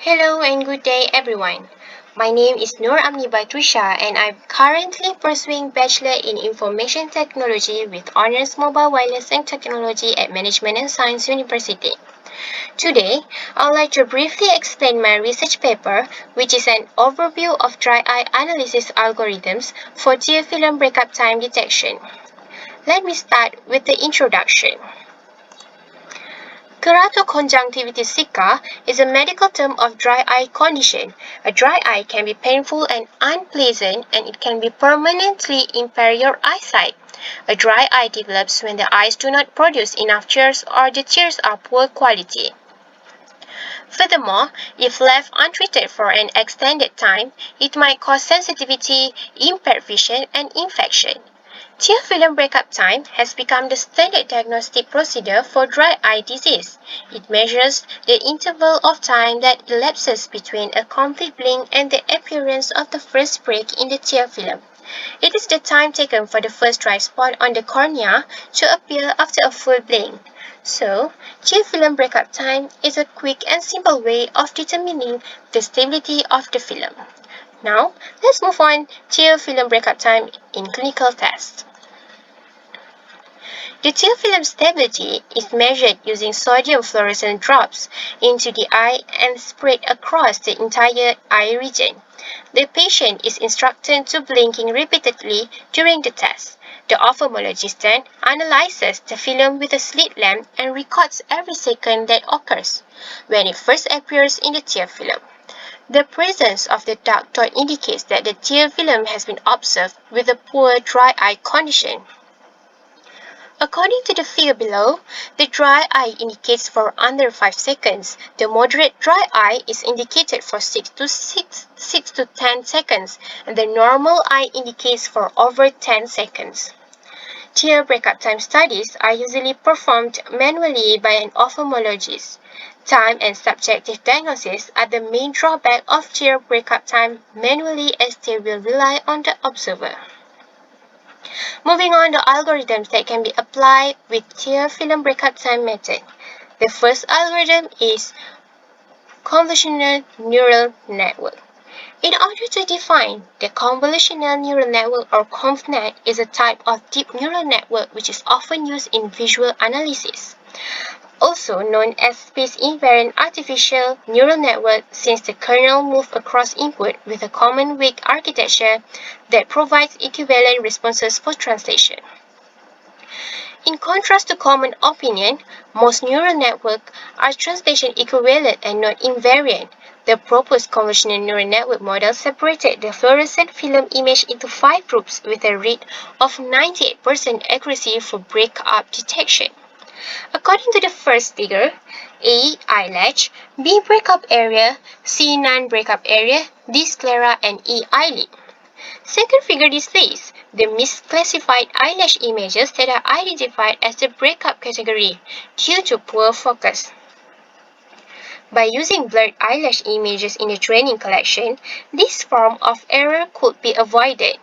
Hello and good day everyone. My name is Noor Amni Batusha and I'm currently pursuing Bachelor in Information Technology with Honours Mobile Wireless and Technology at Management and Science University. Today, I'd like to briefly explain my research paper, which is an overview of dry eye analysis algorithms for tear film breakup time detection. Let me start with the introduction. Keratoconjunctivitis sicca is a medical term of dry eye condition. A dry eye can be painful and unpleasant, and it can be permanently impair your eyesight. A dry eye develops when the eyes do not produce enough tears or the tears are poor quality. Furthermore, if left untreated for an extended time, it might cause sensitivity, impaired vision, and infection. Tear film breakup time has become the standard diagnostic procedure for dry eye disease. It measures the interval of time that elapses between a complete blink and the appearance of the first break in the tear film. It is the time taken for the first dry spot on the cornea to appear after a full blink. So, tear film breakup time is a quick and simple way of determining the stability of the film. Now, let's move on to film breakup time in clinical tests. The tear film stability is measured using sodium fluorescent drops into the eye and sprayed across the entire eye region. The patient is instructed to blinking repeatedly during the test. The ophthalmologist then analyzes the film with a slit lamp and records every second that occurs when it first appears in the tear film. The presence of the dark dot indicates that the tear film has been observed with a poor dry eye condition. According to the figure below, the dry eye indicates for under 5 seconds. The moderate dry eye is indicated for 6 to 10 seconds, and the normal eye indicates for over 10 seconds. Tear breakup time studies are usually performed manually by an ophthalmologist. Time and subjective diagnosis are the main drawback of tear breakup time manually, as they will rely on the observer. Moving on to algorithms that can be applied with tear film breakup time method. The first algorithm is convolutional neural network. In order to define, the convolutional neural network or ConvNet is a type of deep neural network which is often used in visual analysis, also known as space-invariant artificial neural network, since the kernel moves across input with a common weak architecture that provides equivalent responses for translation. In contrast to common opinion, most neural networks are translation equivalent and not invariant. The proposed convolutional neural network model separated the fluorescent film image into 5 groups with a rate of 98% accuracy for breakup detection. According to the first figure, A. Eyelash, B. Breakup area, C. Non-breakup area, D. Sclera, and E. eyelid. Second figure displays the misclassified eyelash images that are identified as the breakup category due to poor focus. By using blurred eyelash images in the training collection, this form of error could be avoided.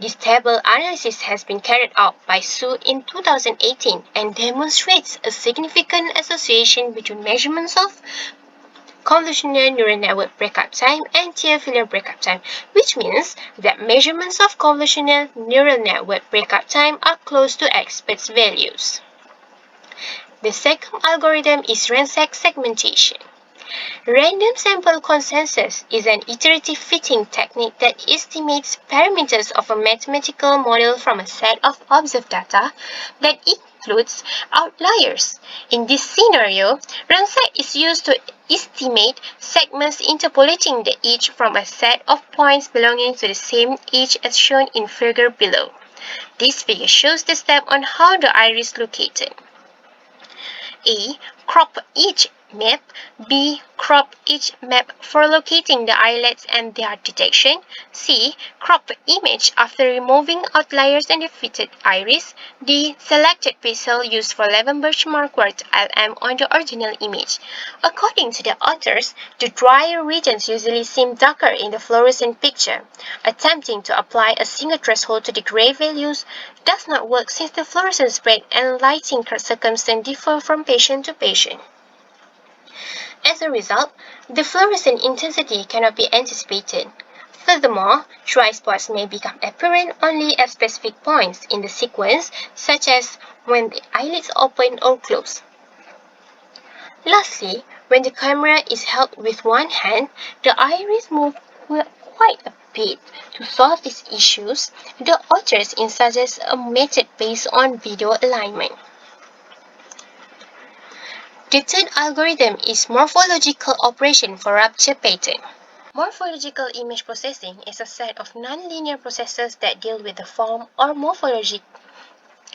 This table analysis has been carried out by Su in 2018 and demonstrates a significant association between measurements of convolutional neural network breakup time and tear film breakup time, which means that measurements of convolutional neural network breakup time are close to expert values. The second algorithm is Renshack segmentation. Random sample consensus is an iterative fitting technique that estimates parameters of a mathematical model from a set of observed data that includes outliers. In this scenario, Renshack is used to estimate segments interpolating the edge from a set of points belonging to the same edge as shown in figure below. This figure shows the step on how the iris is located. A. Crop edge map. B. Crop edge map for locating the eyelids and their detection. C. Crop image after removing outliers and the fitted iris. D. Selected pixel used for 11 benchmark words LM on the original image. According to the authors, the drier regions usually seem darker in the fluorescent picture. Attempting to apply a single threshold to the gray values does not work, since the fluorescent spread and lighting circumstances differ from patient to patient. As As a result, the fluorescent intensity cannot be anticipated. Furthermore, dry spots may become apparent only at specific points in the sequence, such as when the eyelids open or close. Lastly, when the camera is held with one hand, the iris moves quite a bit. To solve these issues, the authors suggest a method based on video alignment. The third algorithm is morphological operation for rupture pattern. Morphological image processing is a set of nonlinear processes that deal with the form or morphology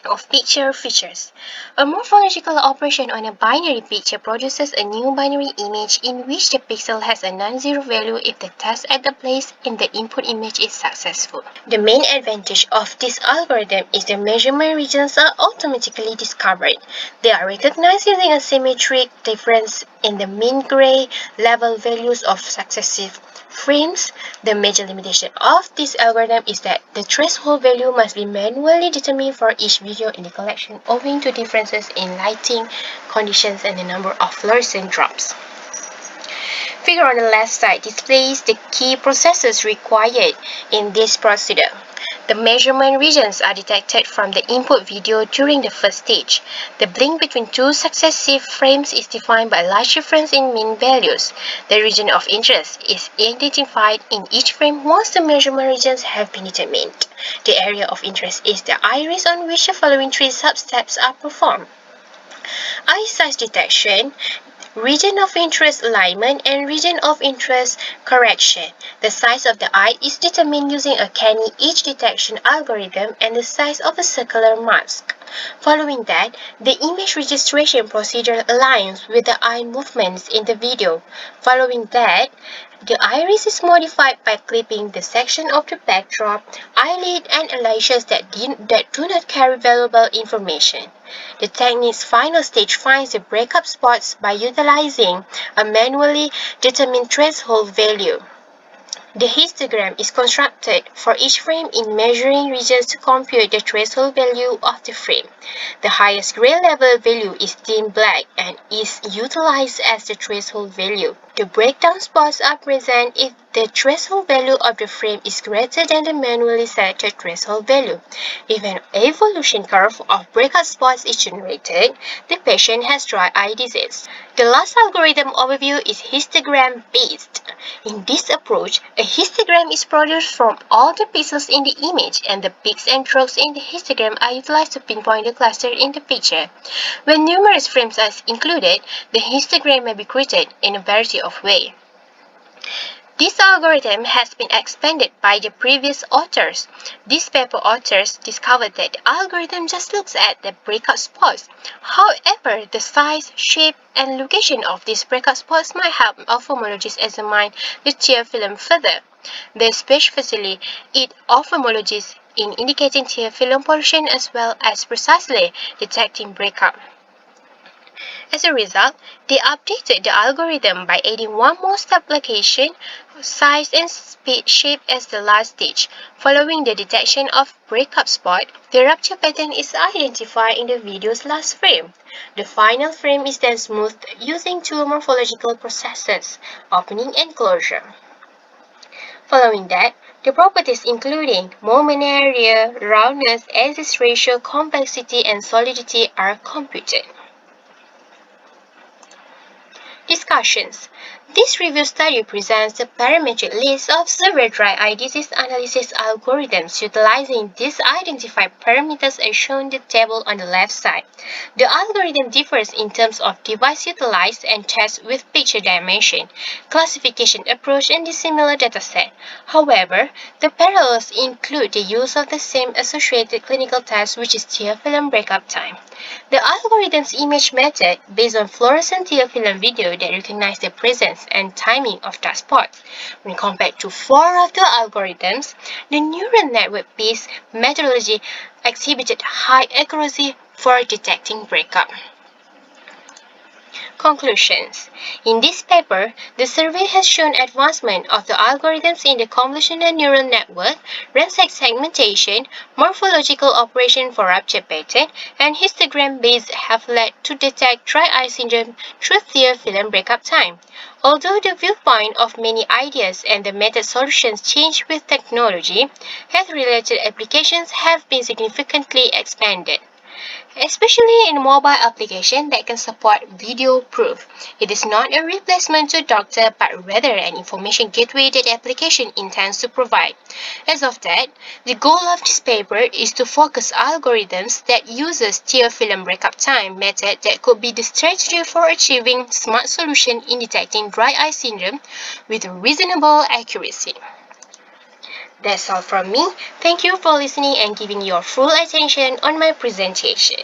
of picture features. A morphological operation on a binary picture produces a new binary image in which the pixel has a non-zero value if the test at the place in the input image is successful. The main advantage of this algorithm is the measurement regions are automatically discovered. They are recognized using a symmetric difference in the mean gray level values of successive frames. The major limitation of this algorithm is that the threshold value must be manually determined for each video in the collection owing to differences in lighting conditions and the number of fluorescent drops. Figure on the left side displays the key processes required in this procedure. The measurement regions are detected from the input video during the first stage. The blink between two successive frames is defined by a large difference in mean values. The region of interest is identified in each frame once the measurement regions have been determined. The area of interest is the iris on which the following three sub-steps are performed: eye size detection, region of interest alignment, and region of interest correction. The size of the eye is determined using a canny edge detection algorithm and the size of a circular mask. Following that, the image registration procedure aligns with the eye movements in the video. Following that, the iris is modified by clipping the section of the backdrop, eyelid, and eyelashes that do not carry valuable information. The technique's final stage finds the breakup spots by utilizing a manually determined threshold value. The histogram is constructed for each frame in measuring regions to compute the threshold value of the frame. The highest gray level value is dim black and is utilized as the threshold value. The breakdown spots are present if the threshold value of the frame is greater than the manually selected threshold value. If an evolution curve of breakout spots is generated, the patient has dry eye disease. The last algorithm overview is histogram-based. In this approach, a histogram is produced from all the pixels in the image, and the peaks and troughs in the histogram are utilized to pinpoint the cluster in the picture. When numerous frames are included, the histogram may be created in a variety of ways. This algorithm has been expanded by the previous authors. These paper authors discovered that the algorithm just looks at the breakout spots. However, the size, shape, and location of these breakout spots might help ophthalmologists examine the tear film further. They specifically aid ophthalmologists in indicating tear film pollution as well as precisely detecting breakout. As a result, they updated the algorithm by adding one more step: location, size, and shape as the last stage. Following the detection of breakup spot, the rupture pattern is identified in the video's last frame. The final frame is then smoothed using two morphological processes, opening and closure. Following that, the properties including moment area, roundness, axis ratio, complexity, and solidity are computed. Discussions. This review study presents the parametric list of severe dry eye disease analysis algorithms utilizing these identified parameters as shown in the table on the left side. The algorithm differs in terms of device utilized and tests with picture dimension, classification approach, and dissimilar dataset. However, the parallels include the use of the same associated clinical test, which is tear film breakup time. The algorithm's image method based on fluorescent tear film video that recognize the presence and timing of dark spots. When compared to four of the algorithms, the neural network-based methodology exhibited high accuracy for detecting breakup. Conclusions. In this paper, the survey has shown advancement of the algorithms in the convolutional neural network, ransack segmentation, morphological operation for rupture pattern, and histogram-based have led to detect dry eye syndrome through clear film breakup time. Although the viewpoint of many ideas and the method solutions change with technology, health-related applications have been significantly expanded. Especially in mobile applications that can support video proof. It is not a replacement to doctor but rather an information gateway that application intends to provide. As of that, the goal of this paper is to focus algorithms that uses tear film breakup time method that could be the strategy for achieving smart solution in detecting dry eye syndrome with reasonable accuracy. That's all from me. Thank you for listening and giving your full attention on my presentation.